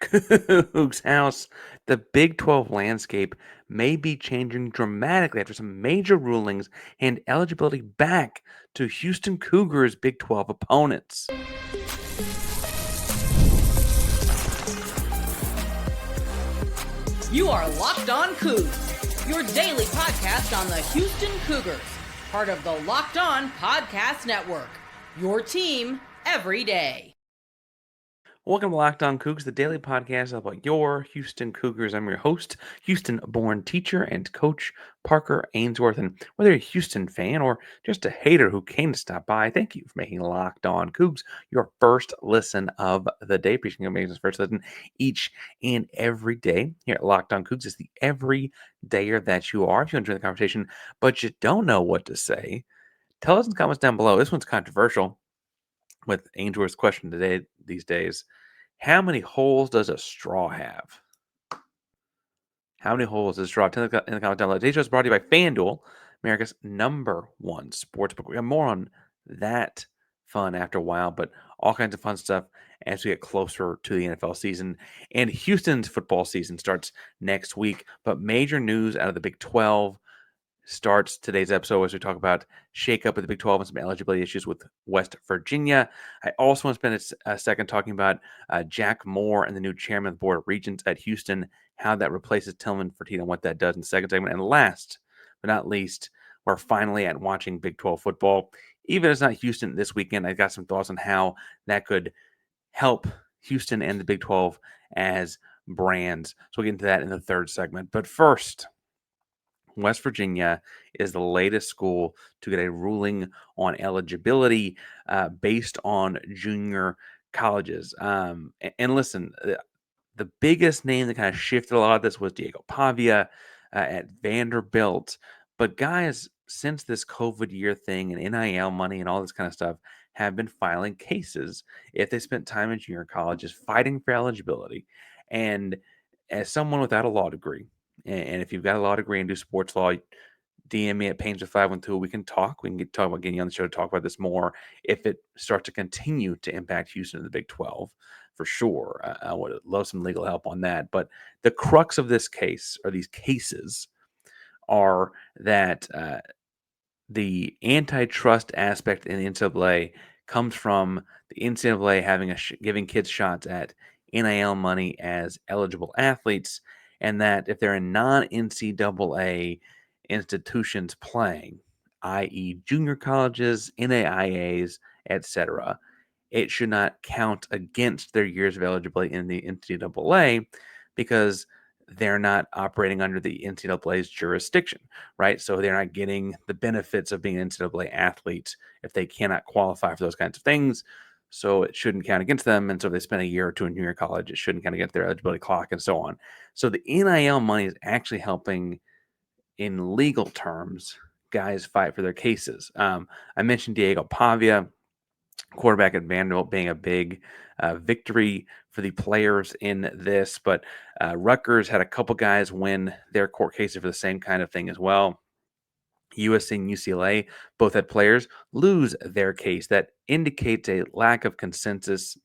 Coogs House, the Big 12 landscape may be changing dramatically after some major rulings and eligibility back to Houston Cougars' Big 12 opponents. You are Locked On Cougs, your daily podcast on the Houston Cougars, part of the Locked On Podcast Network, your team every day. Welcome to Locked On Cougs, the daily podcast about your Houston Cougars. I'm your host, Houston-born teacher and coach Parker Ainsworth. And whether you're a Houston fan or just a hater who came to stop by, thank you for making Locked On Cougs your first listen of the day. Appreciate you making this first listen each and every day here at Locked On Cougs. It's the every dayer that you are. If you enjoy the conversation, but you don't know what to say, tell us in the comments down below. This one's controversial with Ainsworth's question today these days. How many holes does a straw have? How many holes does a straw? Tell in the comments down below. Today's show is brought to you by FanDuel, America's #1 sportsbook. We have more on that fun after a while, but all kinds of fun stuff as we get closer to the NFL season. And Houston's football season starts next week, but major news out of the Big 12 starts today's episode as we talk about shakeup of the Big 12 and some eligibility issues with West Virginia. I also want to spend a second talking about Jack Moore and the new chairman of the Board of Regents at Houston, how that replaces Tillman Fertitta and what that does in the second segment. And last but not least, we're finally at watching Big 12 football. Even if it's not Houston this weekend, I got some thoughts on how that could help Houston and the Big 12 as brands. So we'll get into that in the third segment. But first, West Virginia is the latest school to get a ruling on eligibility based on junior colleges. And listen, the biggest name that kind of shifted a lot of this was Diego Pavia at Vanderbilt. But guys, since this COVID year thing and NIL money and all this kind of stuff have been filing cases if they spent time in junior colleges fighting for eligibility. And as someone without a law degree, and if you've got a law degree and do sports law, DM me at Pains of 512. We can talk. We can talk about getting you on the show to talk about this more if it starts to continue to impact Houston in the Big 12 for sure. I would love some legal help on that. But the crux of this case or these cases are that the antitrust aspect in the NCAA comes from the NCAA having giving kids shots at NIL money as eligible athletes, and that if they're in non-NCAA institutions playing, i.e., junior colleges, NAIAs, etc., it should not count against their years of eligibility in the NCAA because they're not operating under the NCAA's jurisdiction, right? So they're not getting the benefits of being NCAA athletes if they cannot qualify for those kinds of things. So it shouldn't count against them. And so if they spend a year or two in junior college, it shouldn't count against their eligibility clock and so on. So the NIL money is actually helping, in legal terms, guys fight for their cases. I mentioned Diego Pavia, quarterback at Vanderbilt, being a big victory for the players in this. But Rutgers had a couple guys win their court cases for the same kind of thing as well. USC and UCLA both had players lose their case. That indicates a lack of consensus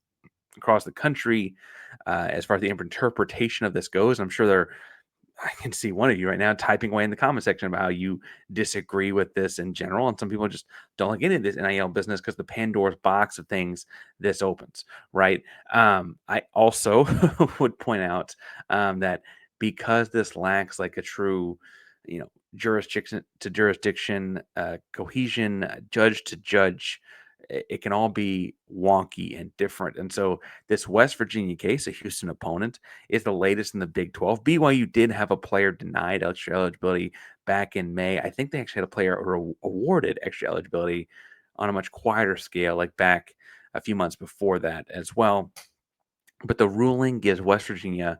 across the country as far as the interpretation of this goes. I'm sure I can see one of you right now typing away in the comment section about how you disagree with this in general. And some people just don't like any of this NIL business because the Pandora's box of things this opens, right? I also would point out that because this lacks like a true, jurisdiction to jurisdiction, cohesion, judge to judge, it can all be wonky and different. And so this West Virginia case, a Houston opponent, is the latest in the Big 12. BYU did have a player denied extra eligibility back in May. I think they actually had a player awarded extra eligibility on a much quieter scale, like back a few months before that as well. But the ruling gives West Virginia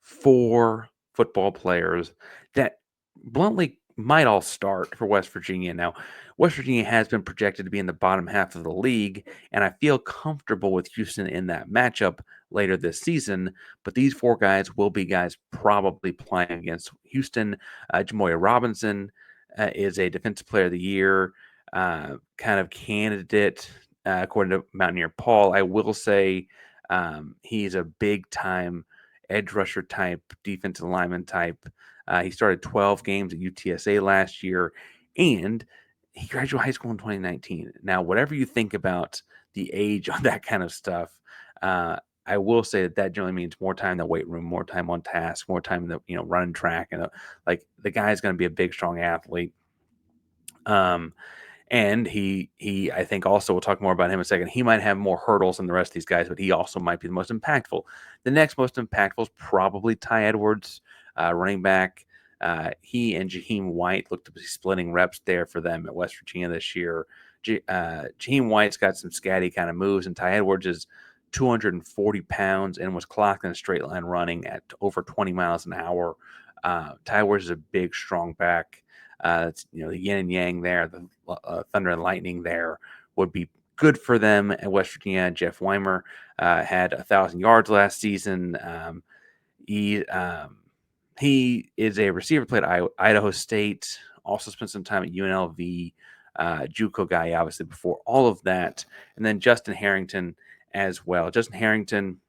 4 football players that bluntly might all start for West Virginia. Now, West Virginia has been projected to be in the bottom half of the league, and I feel comfortable with Houston in that matchup later this season. But these 4 guys will be guys probably playing against Houston. Jamoya Robinson is a Defensive Player of the Year kind of candidate, according to Mountaineer Paul. I will say he's a big-time edge rusher type, defensive lineman type. He started 12 games at UTSA last year, and he graduated high school in 2019. Now, whatever you think about the age on that kind of stuff, uh, I will say that generally means more time in the weight room, more time on task, more time in the running track, and like the guy's going to be a big, strong athlete. Um, and he I think also we'll talk more about him in a second. He might have more hurdles than the rest of these guys, but he also might be the most impactful. The next most impactful is probably Ty Edwards, running back. He and Jaheim White look to be splitting reps there for them at West Virginia this year. Jaheim White's got some scatty kind of moves, and Ty Edwards is 240 pounds and was clocked in a straight line running at over 20 miles an hour. Ty Edwards is a big, strong back. It's the yin and yang there, the thunder and lightning there would be good for them at West Virginia. Jeff Weimer had 1,000 yards last season. He he is a receiver, played at Idaho State, also spent some time at UNLV, JUCO guy, obviously, before all of that. And then Justin Harrington as well. Justin Harrington,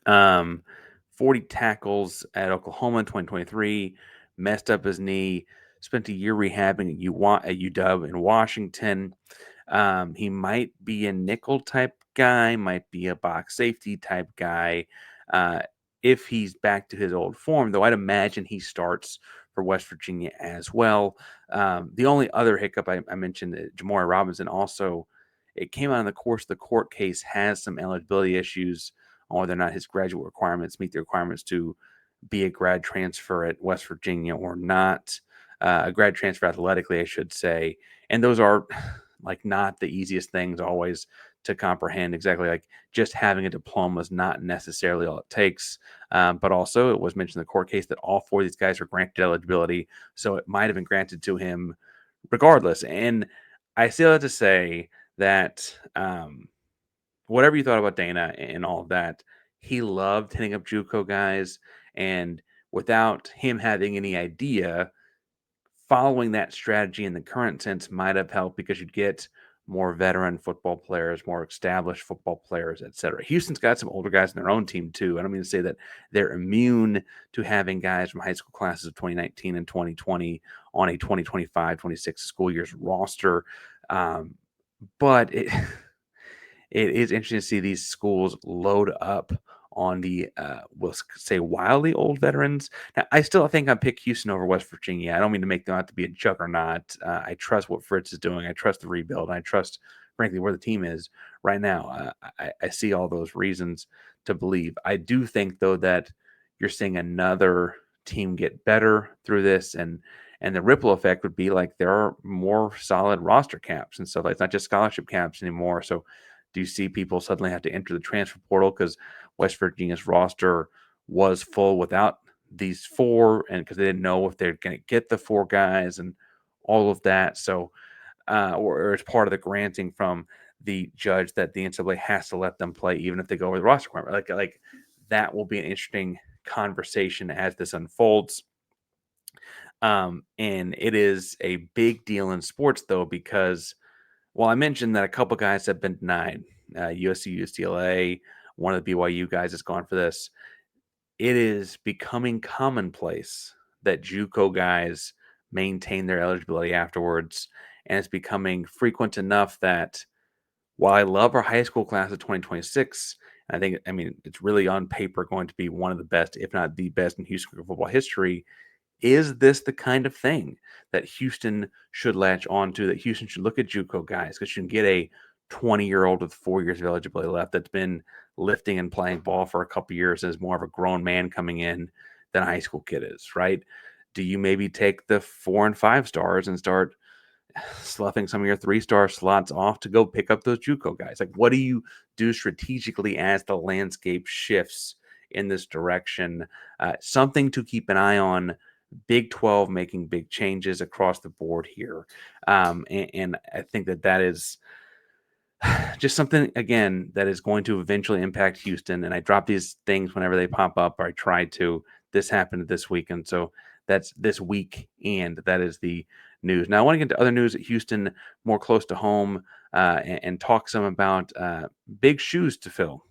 um, 40 tackles at Oklahoma in 2023, messed up his knee, spent a year rehabbing at UW in Washington. He might be a nickel type guy, might be a box safety type guy. If he's back to his old form, though, I'd imagine he starts for West Virginia as well. The only other hiccup I mentioned, Jamari Robinson, also, it came out in the course of the court case, has some eligibility issues on whether or not his graduate requirements meet the requirements to be a grad transfer at West Virginia or not. A grad transfer athletically, I should say. And those are like not the easiest things always to comprehend. Exactly, like just having a diploma is not necessarily all it takes. But also, it was mentioned in the court case that all four of these guys were granted eligibility, so it might have been granted to him regardless. And I still have to say that whatever you thought about Dana and all of that, he loved hitting up JUCO guys, and without him having any idea, following that strategy in the current sense might have helped because you'd get more veteran football players, more established football players, etc. Houston's got some older guys in their own team too. I don't mean to say that they're immune to having guys from high school classes of 2019 and 2020 on a 2025-26 school year's roster. But it is interesting to see these schools load up on the, we'll say, wildly old veterans. Now, I still think I pick Houston over West Virginia. I don't mean to make them out to be a juggernaut. I trust what Fritz is doing. I trust the rebuild. I trust, frankly, where the team is right now. I see all those reasons to believe. I do think, though, that you're seeing another team get better through this, and the ripple effect would be like there are more solid roster caps and stuff. Like, it's not just scholarship caps anymore. So do you see people suddenly have to enter the transfer portal because West Virginia's roster was full without these four, and because they didn't know if they're going to get the four guys and all of that? So, or it's part of the granting from the judge that the NCAA has to let them play even if they go over the roster requirement. Like that will be an interesting conversation as this unfolds. And it is a big deal in sports, though, because, well, I mentioned that a couple guys have been denied. USC, UCLA, one of the BYU guys has gone for this. It is becoming commonplace that JUCO guys maintain their eligibility afterwards, and it's becoming frequent enough that while I love our high school class of 2026, I mean, it's really on paper going to be one of the best, if not the best, in Houston football history. Is this the kind of thing that Houston should latch on to, that Houston should look at JUCO guys? Because you can get a 20-year-old with 4 years of eligibility left that's been lifting and playing ball for a couple years and is more of a grown man coming in than a high school kid is, right? Do you maybe take the 4 and 5 stars and start sloughing some of your 3-star slots off to go pick up those JUCO guys? Like, what do you do strategically as the landscape shifts in this direction? Something to keep an eye on. Big 12 making big changes across the board here. And I think that is just something, again, that is going to eventually impact Houston. And I drop these things whenever they pop up, or I try to. This happened this week. And so that's this week, and that is the news. Now, I want to get into other news at Houston more close to home, and talk some about big shoes to fill,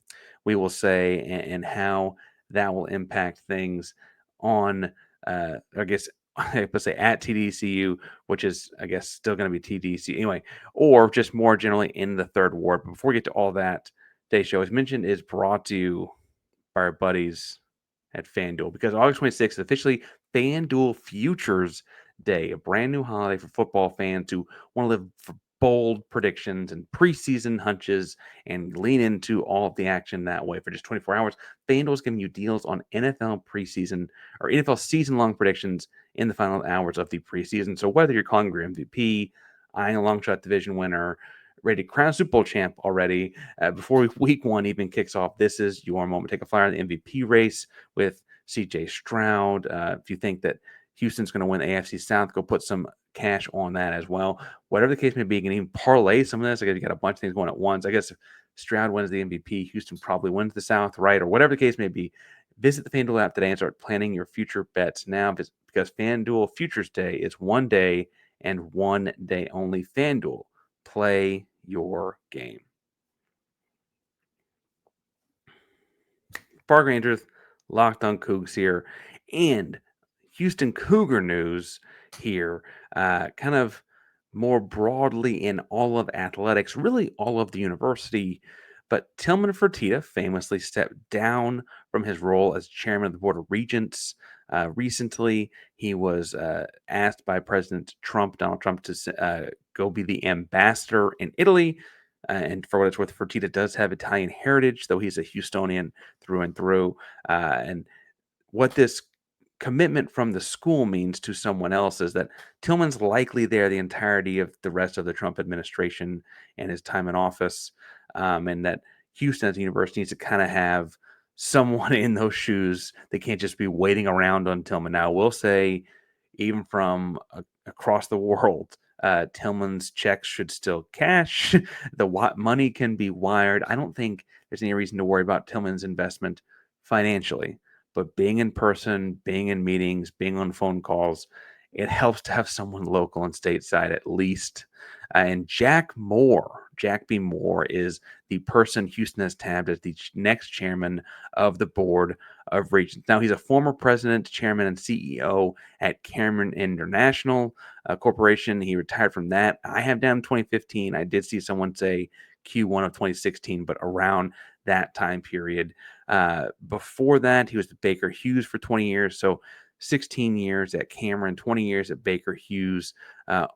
we will say, and how that will impact things on, I guess, let's say at TDCU, which is, I guess, still going to be TDC anyway, or just more generally in the third ward. But before we get to all that, today's show, as mentioned, is brought to you by our buddies at FanDuel, because August 26th is officially FanDuel Futures Day, a brand new holiday for football fans who want to live for bold predictions and preseason hunches and lean into all of the action that way. For just 24 hours, FanDuel is giving you deals on NFL preseason or NFL season long predictions in the final hours of the preseason. So whether you're calling your MVP, eyeing a long shot division winner, ready to crown Super Bowl champ already, before week one even kicks off, this is your moment. Take a flyer on the MVP race with CJ Stroud. If you think that Houston's going to win the AFC South, go put some cash on that as well. Whatever the case may be, you can even parlay some of this. I guess you got a bunch of things going at once. I guess if Stroud wins the MVP, Houston probably wins the South, right? Or whatever the case may be. Visit the FanDuel app today and start planning your future bets now, because FanDuel Futures Day is one day and one day only. FanDuel, play your game. Park Rangers, Locked on Cougs here, and Houston Cougar news here, kind of more broadly in all of athletics, really all of the university. But Tillman Fertitta famously stepped down from his role as chairman of the Board of Regents. Recently, he was asked by President Trump, Donald Trump, to go be the ambassador in Italy. And for what it's worth, Fertitta does have Italian heritage, though he's a Houstonian through and through. And what this commitment from the school means to someone else is that Tillman's likely there the entirety of the rest of the Trump administration and his time in office, and that Houston as a university needs to kind of have someone in those shoes. They can't just be waiting around on Tillman. Now, we'll say, even from across the world, Tillman's checks should still cash. The money can be wired. I don't think there's any reason to worry about Tillman's investment financially, but being in person, being in meetings, being on phone calls, it helps to have someone local and stateside at least. And Jack B. Moore, is the person Houston has tabbed as the next chairman of the Board of Regents. Now, he's a former president, chairman, and CEO at Cameron International Corporation. He retired from that. I have down in 2015. I did see someone say Q1 of 2016, but around that time period. Before that, he was at Baker Hughes for 20 years. So 16 years at Cameron, 20 years at Baker Hughes,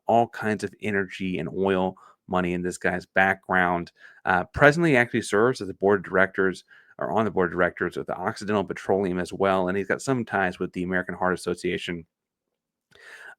all kinds of energy and oil money in this guy's background. Presently, he actually serves as the board of directors or on the board of directors of the Occidental Petroleum as well. And he's got some ties with the American Heart Association.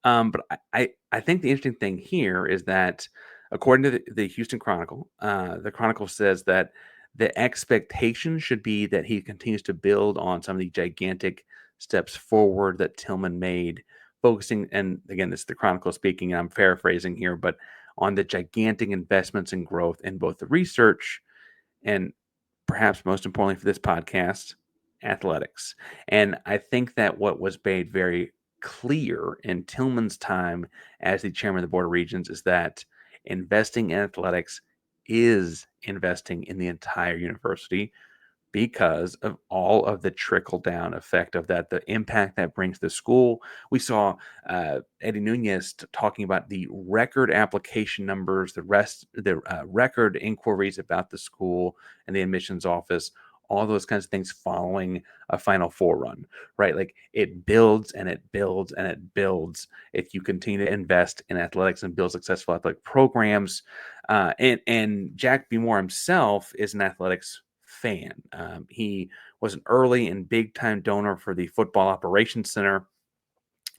But I think the interesting thing here is that, according to the Houston Chronicle, the Chronicle says that the expectation should be that he continues to build on some of the gigantic steps forward that Tillman made, focusing, and again, this is the Chronicle speaking, and I'm paraphrasing here, but on the gigantic investments and growth in both the research and, perhaps most importantly for this podcast, athletics. And I think that what was made very clear in Tillman's time as the chairman of the Board of Regents is that investing in athletics is investing in the entire university, because of all of the trickle down effect of that, the impact that brings to the school. We saw Eddie Nunez talking about the record application numbers, the record inquiries about the school and the admissions office, all those kinds of things following a Final Four run, right? Like, it builds and it builds and it builds if you continue to invest in athletics and build successful athletic programs. And Jack B. Moore himself is an athletics fan. He was an early and big time donor for the Football Operations Center.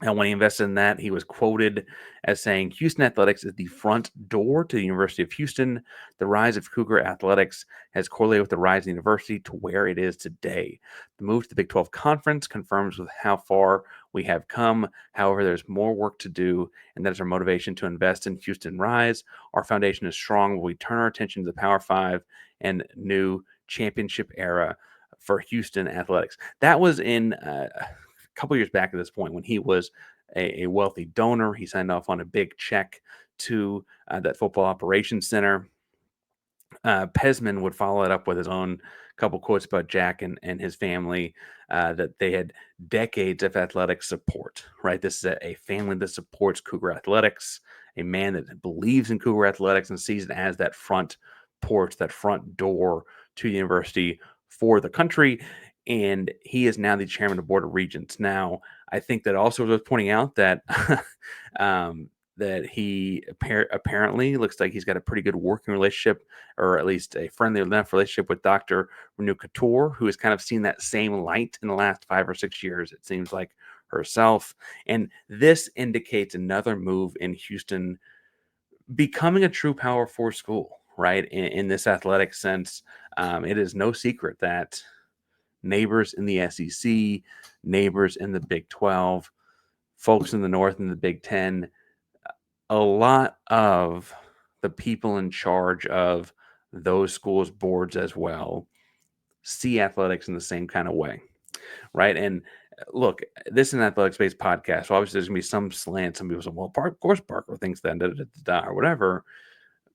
And when he invested in that, he was quoted as saying, "Houston athletics is the front door to the University of Houston. The rise of Cougar athletics has correlated with the rise of the university to where it is today. The move to the Big 12 Conference confirms with how far we have come. However, there's more work to do, and that is our motivation to invest in Houston Rise. Our foundation is strong when we turn our attention to the Power Five and new championship era for Houston athletics." That was in couple years back at this point, when he was a wealthy donor. He signed off on a big check to that Football Operations Center. Pesman would follow it up with his own couple quotes about Jack and his family, that they had decades of athletic support, right? This is a family that supports Cougar athletics, a man that believes in Cougar athletics and sees it as that front porch, that front door to the university for the country. And he is now the chairman of the Board of Regents. Now, I think that also was pointing out that um, that he apparently looks like he's got a pretty good working relationship, or at least a friendly enough relationship with Dr. Renu Couture, who has kind of seen that same light in the last 5 or 6 years, it seems like, herself. And this indicates another move in Houston becoming a true Power Four school, right? In this athletic sense, it is no secret that neighbors in the SEC, neighbors in the Big 12, folks in the North in the Big 10, a lot of the people in charge of those schools' boards as well see athletics in the same kind of way, right? And look, this is an athletics-based podcast, so obviously there's gonna be some slant. Some people say, "Well, of course, Parker thinks that," or whatever.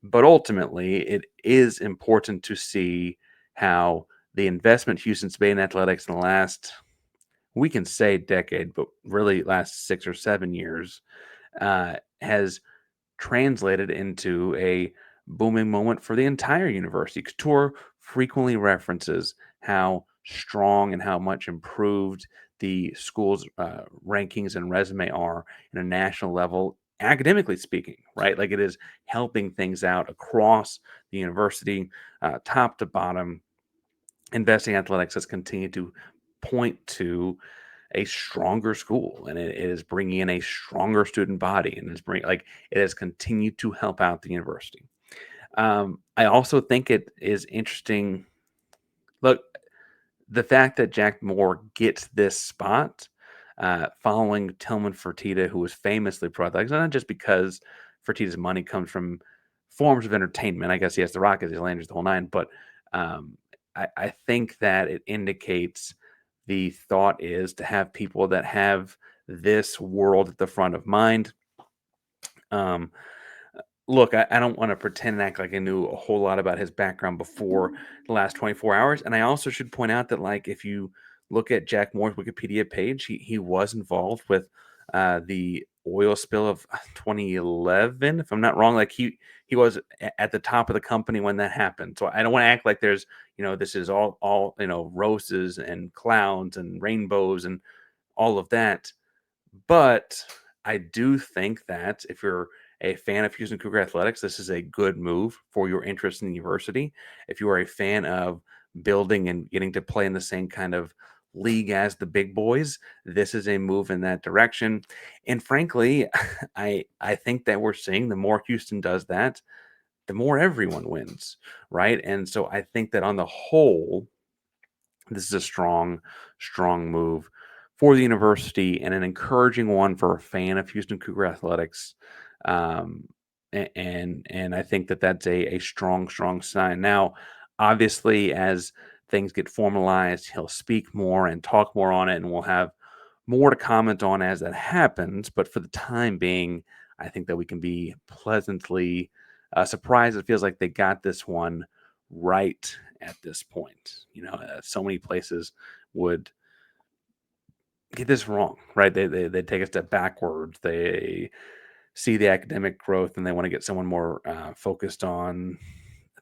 But ultimately, it is important to see how the investment Houston's made in athletics in the last, we can say decade, but really last 6 or 7 years, has translated into a booming moment for the entire university. Couture frequently references how strong and how much improved the school's rankings and resume are in a national level, academically speaking, right? Like, it is helping things out across the university, top to bottom. Investing in athletics has continued to point to a stronger school, and it is bringing in a stronger student body, and it has continued to help out the university. I also think it is interesting. Look, the fact that Jack Moore gets this spot, following Tillman Fertitta, who was famously pro athletics, not just because Fertitta's money comes from forms of entertainment. I guess he has the Rockets, the Landers, the whole nine. But um, I think that it indicates the thought is to have people that have this world at the front of mind. Um, Look, I don't want to pretend and act like I knew a whole lot about his background before the last 24 hours. And I also should point out that, like, if you look at Jack Moore's Wikipedia page, he was involved with the oil spill of 2011, if I'm not wrong. Like, he was at the top of the company when that happened. So I don't want to act like there's, this is all roses and clouds and rainbows and all of that. But I do think that if you're a fan of Houston Cougar athletics, this is a good move for your interest in the university. If you are a fan of building and getting to play in the same kind of league as the big boys, this is a move in that direction. And frankly, I think that we're seeing the more Houston does that, the more everyone wins, right? And so I think that on the whole, this is a strong move for the university and an encouraging one for a fan of Houston Cougar athletics. Um, and I think that that's a strong sign. Now, obviously, as things get formalized, he'll speak more and talk more on it, and we'll have more to comment on as that happens. But for the time being, I think that we can be pleasantly surprised. It feels like they got this one right at this point. So many places would get this wrong, right? They take a step backwards. They see the academic growth and they want to get someone more focused on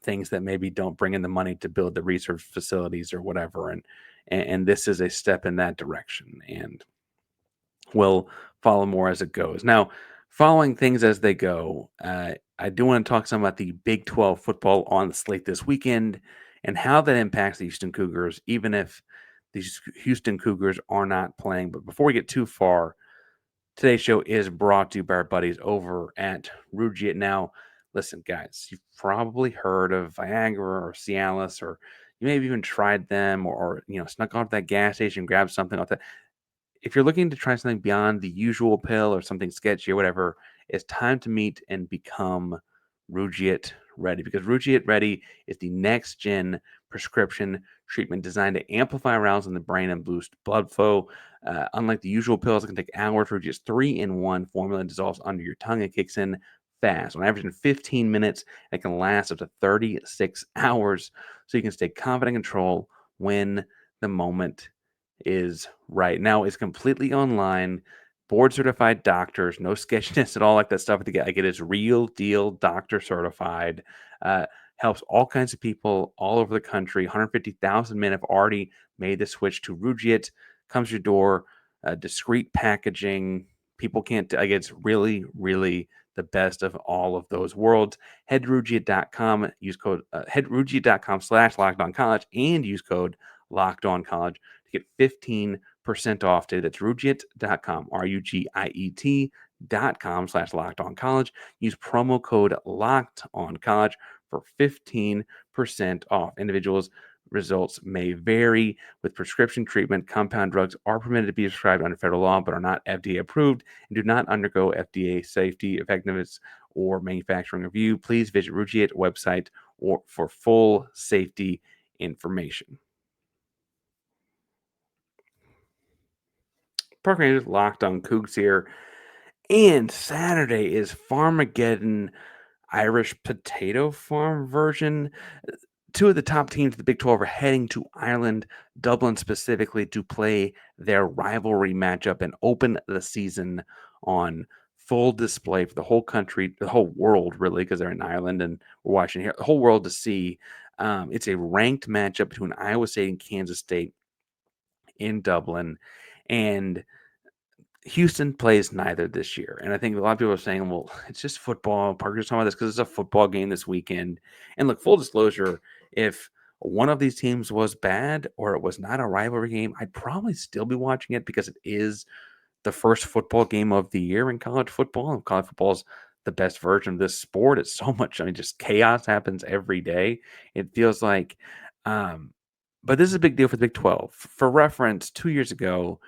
things that maybe don't bring in the money to build the research facilities or whatever. And this is a step in that direction. And we'll follow more as it goes. Now, following things as they go, I do want to talk some about the Big 12 football on the slate this weekend and how that impacts the Houston Cougars, even if these Houston Cougars are not playing. But before we get too far, today's show is brought to you by our buddies over at Rugiet. Now, listen, guys, you've probably heard of Viagra or Cialis, or you may have even tried them, or snuck off that gas station, grabbed something like that. If you're looking to try something beyond the usual pill or something sketchy or whatever, it's time to meet and become Rugiet Ready, because Rugiet Ready is the next gen prescription treatment designed to amplify arousal in the brain and boost blood flow. Unlike the usual pills that can take hours, Rugiet's 3-in-1 formula dissolves under your tongue and kicks in fast. On average, in 15 minutes, it can last up to 36 hours. So you can stay confident and control when the moment is right. Now, it's completely online, board certified doctors, no sketchiness at all, like that stuff. Like it is real deal doctor certified. Uh, Helps all kinds of people all over the country. 150,000 men have already made the switch to Rugiet. Comes to your door, discreet packaging. People can't, like, it's really, really the best of all of those worlds. Head to Rugiet.com, head Rugiet.com/locked on college and use code locked on college to get 15% off today. That's Rugiet.com, Rugiet.com/locked on college. Use promo code locked on college for 15% off. Individuals' results may vary with prescription treatment. Compound drugs are permitted to be prescribed under federal law but are not FDA approved and do not undergo FDA safety, effectiveness, or manufacturing review. Please visit Rugiet website for full safety information. Park Rangers locked on Coogs here. And Saturday is Farmageddon Irish Potato Farm version. Two of the top teams of the Big 12 are heading to Ireland, Dublin specifically, to play their rivalry matchup and open the season on full display for the whole country, the whole world, really, because they're in Ireland and we're watching here, the whole world to see. It's a ranked matchup between Iowa State and Kansas State in Dublin. And Houston plays neither this year. And I think a lot of people are saying, well, it's just football. Parker's talking about this because it's a football game this weekend. And look, full disclosure, if one of these teams was bad or it was not a rivalry game, I'd probably still be watching it because it is the first football game of the year in college football. And college football is the best version of this sport. It's so much, I mean, just chaos happens every day. It feels like, but this is a big deal for the Big 12. For reference, 2 years ago,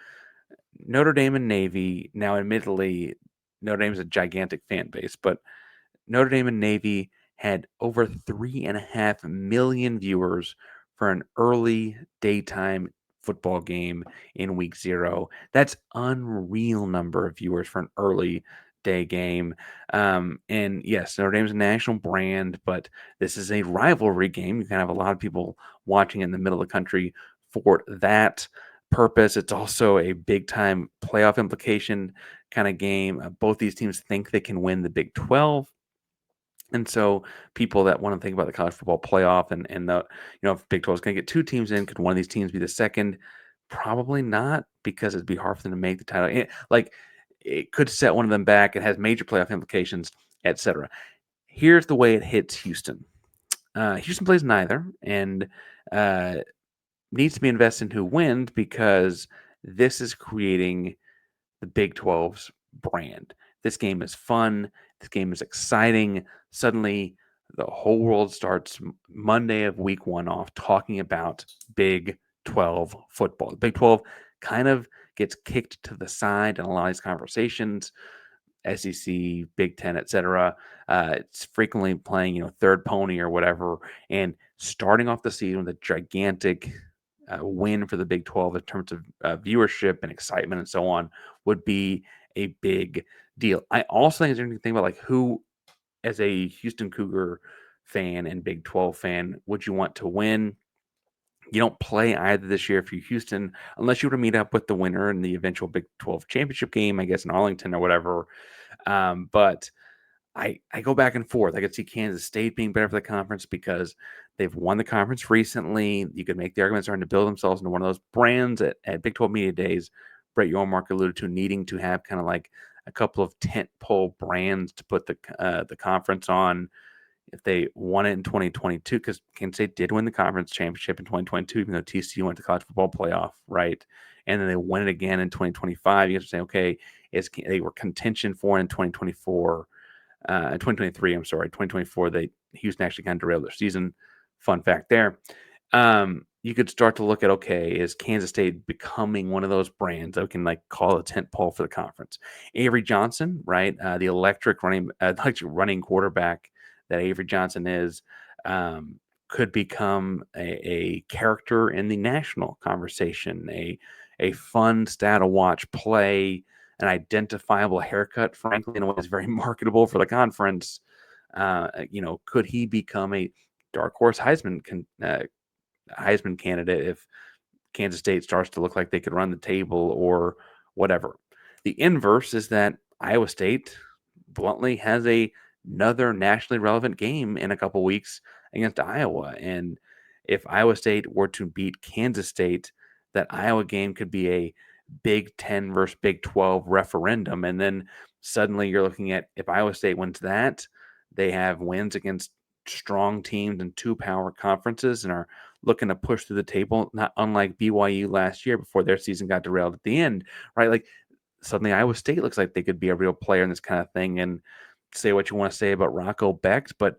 Notre Dame and Navy, now admittedly, Notre Dame is a gigantic fan base, but Notre Dame and Navy had over 3.5 million viewers for an early daytime football game in week 0. That's unreal number of viewers for an early day game. And yes, Notre Dame's a national brand, but this is a rivalry game. You can have a lot of people watching in the middle of the country for that purpose. It's also a big time playoff implication kind of game. Both these teams think they can win the Big 12. And so people that want to think about the college football playoff and the, if Big 12 is going to get 2 teams in, could one of these teams be the second? Probably not, because it'd be hard for them to make the title. It could set one of them back. It has major playoff implications, etc. Here's the way it hits Houston. Houston plays neither, and needs to be invested in who wins, because this is creating the Big 12's brand. This game is fun. This game is exciting. Suddenly, the whole world starts Monday of week 1 off talking about Big 12 football. The Big 12 kind of gets kicked to the side in a lot of these conversations. SEC, Big Ten, etc. It's frequently playing, third pony or whatever, and starting off the season with a gigantic win for the Big 12 in terms of viewership and excitement and so on would be a big deal. I also think it's interesting to think about, like, who, as a Houston Cougar fan and Big 12 fan, would you want to win? You don't play either this year if you're Houston, unless you were to meet up with the winner in the eventual Big 12 championship game, I guess in Arlington or whatever. But I go back and forth. I could see Kansas State being better for the conference because they've won the conference recently. You could make the argument starting to build themselves into one of those brands at Big 12 Media Days. Brett Yormark alluded to needing to have kind of like a couple of tent pole brands to put the conference on. If they won it in 2022, because Kansas State did win the conference championship in 2022, even though TCU went to college football playoff, right? And then they win it again in 2025. You have to say, okay, they were contention for it in 2024. 2023, I'm sorry, 2024, Houston actually kind of derailed their season. Fun fact there. You could start to look at, okay, is Kansas State becoming one of those brands that we can, like, call a tent pole for the conference? Avery Johnson, right? The electric running quarterback that Avery Johnson is, could become a character in the national conversation, a fun stat to watch play. an identifiable haircut, frankly, in a way that's very marketable for the conference. Could he become a dark horse Heisman candidate if Kansas State starts to look like they could run the table or whatever? The inverse is that Iowa State bluntly has another nationally relevant game in a couple weeks against Iowa. And if Iowa State were to beat Kansas State, that Iowa game could be a Big 10 versus Big 12 referendum. And then suddenly you're looking at, if Iowa State wins that, they have wins against strong teams in two power conferences and are looking to push through the table, not unlike BYU last year before their season got derailed at the end, right? Like suddenly Iowa State looks like they could be a real player in this kind of thing. And say what you want to say about Rocco Becht, but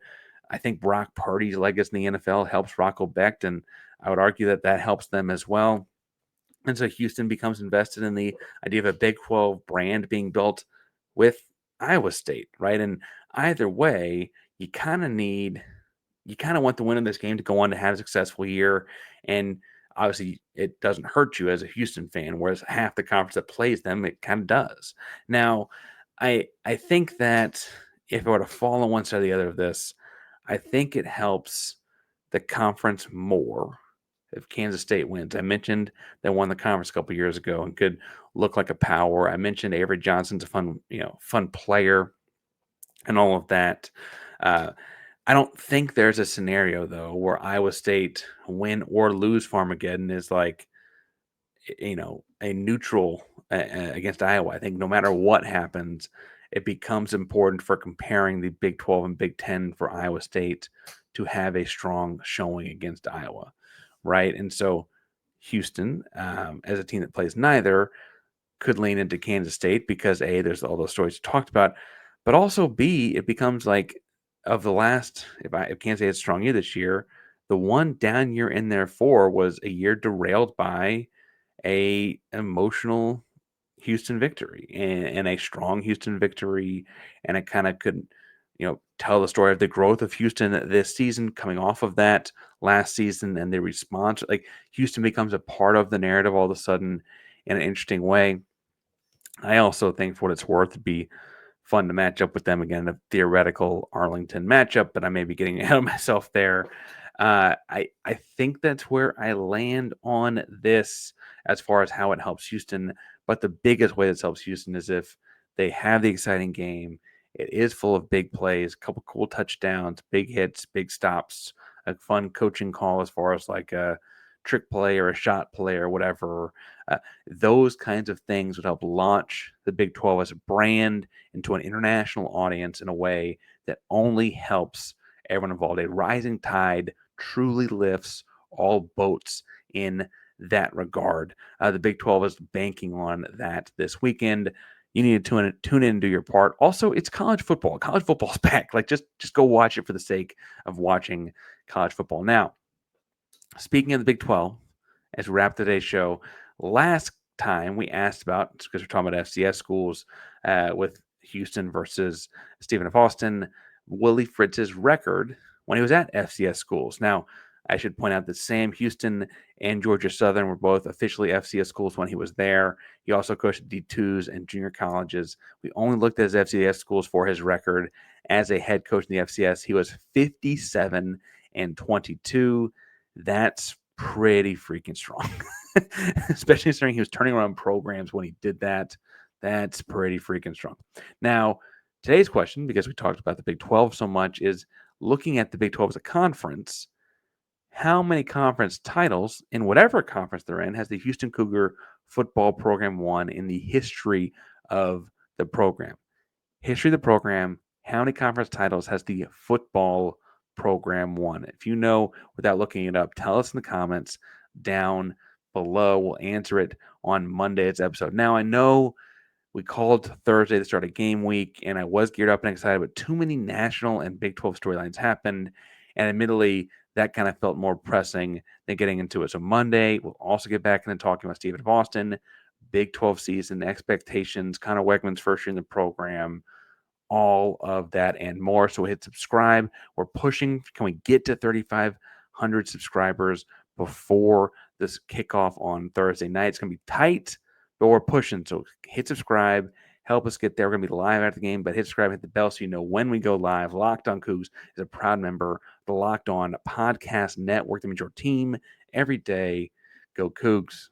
I think Brock Purdy's legacy in the NFL helps Rocco Becht, and I would argue that that helps them as well. And so Houston becomes invested in the idea of a Big 12 brand being built with Iowa State, right? And either way, you kind of want the winner of this game to go on to have a successful year. And obviously, it doesn't hurt you as a Houston fan, whereas half the conference that plays them, it kind of does. Now, I think that if I were to fall on one side or the other of this, I think it helps the conference more if Kansas State wins. I mentioned they won the conference a couple years ago and could look like a power. I mentioned Avery Johnson's a fun player and all of that. Uh, I don't think there's a scenario though where Iowa State win or lose Farmageddon is like a neutral against Iowa. I think no matter what happens, it becomes important for comparing the Big 12 and Big 10 for Iowa State to have a strong showing against Iowa, right? And so Houston, as a team that plays neither, could lean into Kansas State because A, there's all those stories talked about, but also B, it becomes like of the last, if Kansas State had a strong year this year, the one down year in there for was a year derailed by a emotional Houston victory and a strong Houston victory, and it kind of could, tell the story of the growth of Houston this season, coming off of that last season, and the response. Like Houston becomes a part of the narrative all of a sudden in an interesting way. I also think, for what it's worth, it'd be fun to match up with them again, a theoretical Arlington matchup, but I may be getting ahead of myself there. I think that's where I land on this as far as how it helps Houston. But the biggest way that helps Houston is if they have the exciting game. It is full of big plays, a couple cool touchdowns, big hits, big stops, a fun coaching call as far as like a trick play or a shot play or whatever. Those kinds of things would help launch the Big 12 as a brand into an international audience in a way that only helps everyone involved. A rising tide truly lifts all boats in that regard. The Big 12 is banking on that this weekend. You need to tune in and do your part. Also, it's college football. College football's back. Like just go watch it for the sake of watching college football. Now, speaking of the Big 12, as we wrap today's show, last time we asked about, because we're talking about FCS schools with Houston versus Stephen F. Austin, Willie Fritz's record when he was at FCS schools. Now, I should point out that Sam Houston and Georgia Southern were both officially FCS schools when he was there. He also coached D2s and junior colleges. We only looked at his FCS schools for his record as a head coach in the FCS. He was 57-22. That's pretty freaking strong, especially considering he was turning around programs when he did that. That's pretty freaking strong. Now, today's question, because we talked about the Big 12 so much, is looking at the Big 12 as a conference. How many conference titles in whatever conference they're in has the Houston Cougar football program won in the history of the program? History of the program, how many conference titles has the football program won? If you know without looking it up, tell us in the comments down below. We'll answer it on Monday's episode. Now, I know we called Thursday the start of game week, and I was geared up and excited, but too many national and Big 12 storylines happened. And admittedly, that kind of felt more pressing than getting into it. So Monday, we'll also get back into talking about Stephen Boston, Big 12 season, expectations, Connor Wegman's first year in the program, all of that and more. So hit subscribe. We're pushing. Can we get to 3,500 subscribers before this kickoff on Thursday night? It's going to be tight, but we're pushing. So hit subscribe. Help us get there. We're going to be live after the game, but hit subscribe, hit the bell so you know when we go live. Locked On Cougs is a proud member of the Locked On Podcast Network. That means your team every day. Go Cougs.